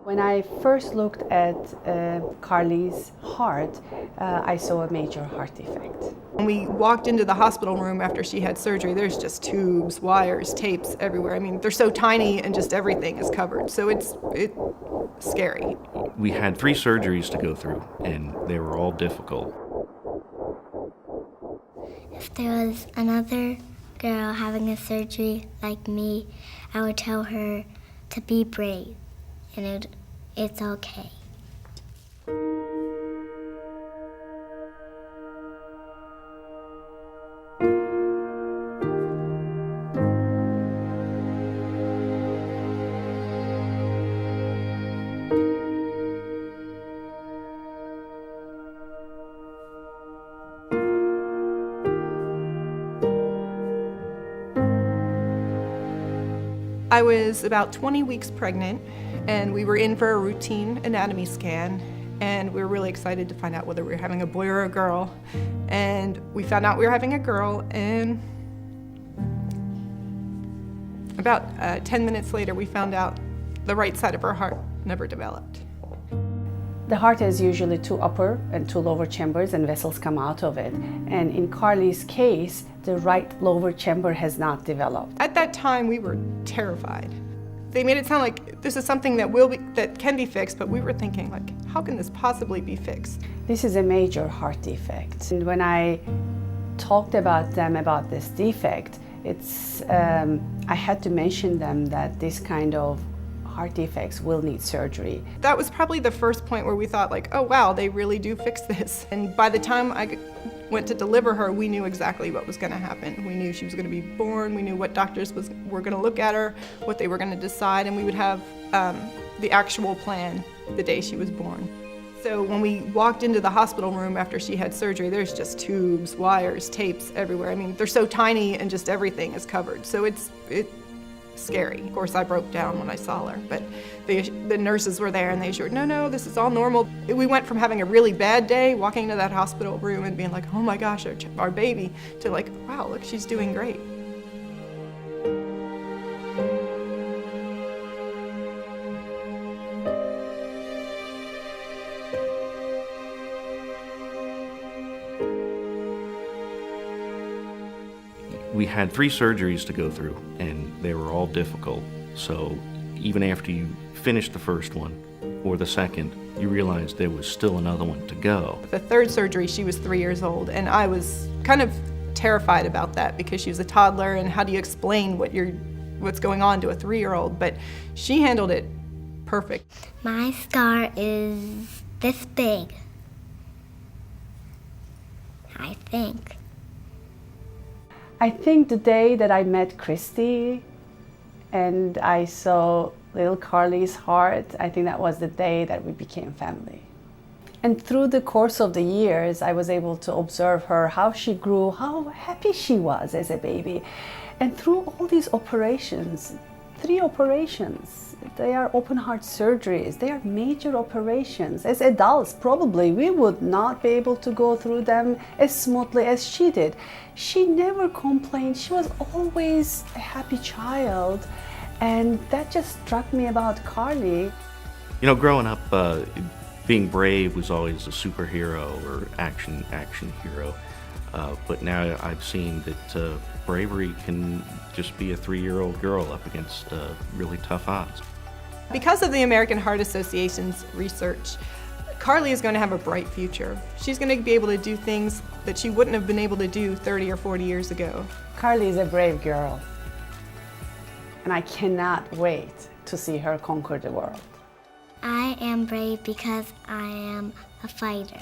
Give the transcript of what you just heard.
When I first looked at Carly's heart, I saw a major heart defect. When we walked into the hospital room after she had surgery, there's just tubes, wires, tapes everywhere. I mean, they're so tiny and just everything is covered, so it's scary. We had 3 surgeries to go through, and they were all difficult. If there was another girl having a surgery like me, I would tell her to be brave, and it's okay. I was about 20 weeks pregnant, and we were in for a routine anatomy scan, and we were really excited to find out whether we were having a boy or a girl. And we found out we were having a girl, and about 10 minutes later, we found out the right side of her heart never developed. The heart has usually 2 upper and 2 lower chambers, and vessels come out of it. And in Carly's case, the right lower chamber has not developed. At that time, we were terrified. They made it sound like this is something that can be fixed, but we were thinking, like, how can this possibly be fixed? This is a major heart defect. And when I talked about them about this defect, I had to mention them that this kind of heart defects will need surgery. That was probably the first point where we thought, like, oh wow, they really do fix this. And by the time I went to deliver her, we knew exactly what was going to happen. We knew she was going to be born, we knew what doctors were going to look at her, what they were going to decide, and we would have the actual plan the day she was born. So when we walked into the hospital room after she had surgery, there's just tubes, wires, tapes everywhere. I mean, they're so tiny and just everything is covered. So it's scary. Of course, I broke down when I saw her, but the nurses were there and they assured, no, this is all normal. We went from having a really bad day, walking into that hospital room and being like, oh my gosh, our baby, to like, wow, look, she's doing great. We had 3 surgeries to go through, and they were all difficult. So even after you finished the first one or the second, you realized there was still another one to go. The 3rd surgery, she was 3 years old, and I was kind of terrified about that because she was a toddler, and how do you explain what's going on to a 3-year-old? But she handled it perfect. My scar is this big, I think. I think the day that I met Christie and I saw little Carly's heart, I think that was the day that we became family. And through the course of the years, I was able to observe her, how she grew, how happy she was as a baby. And through all these operations, 3 operations, they are open heart surgeries, they are major operations. As adults, probably we would not be able to go through them as smoothly as she did. She never complained, she was always a happy child, and that just struck me about Carly. You know, growing up, being brave was always a superhero or action hero, but now I've seen that bravery can just be a 3-year-old girl up against really tough odds. Because of the American Heart Association's research, Carly is going to have a bright future. She's going to be able to do things that she wouldn't have been able to do 30 or 40 years ago. Carly is a brave girl, and I cannot wait to see her conquer the world. I am brave because I am a fighter.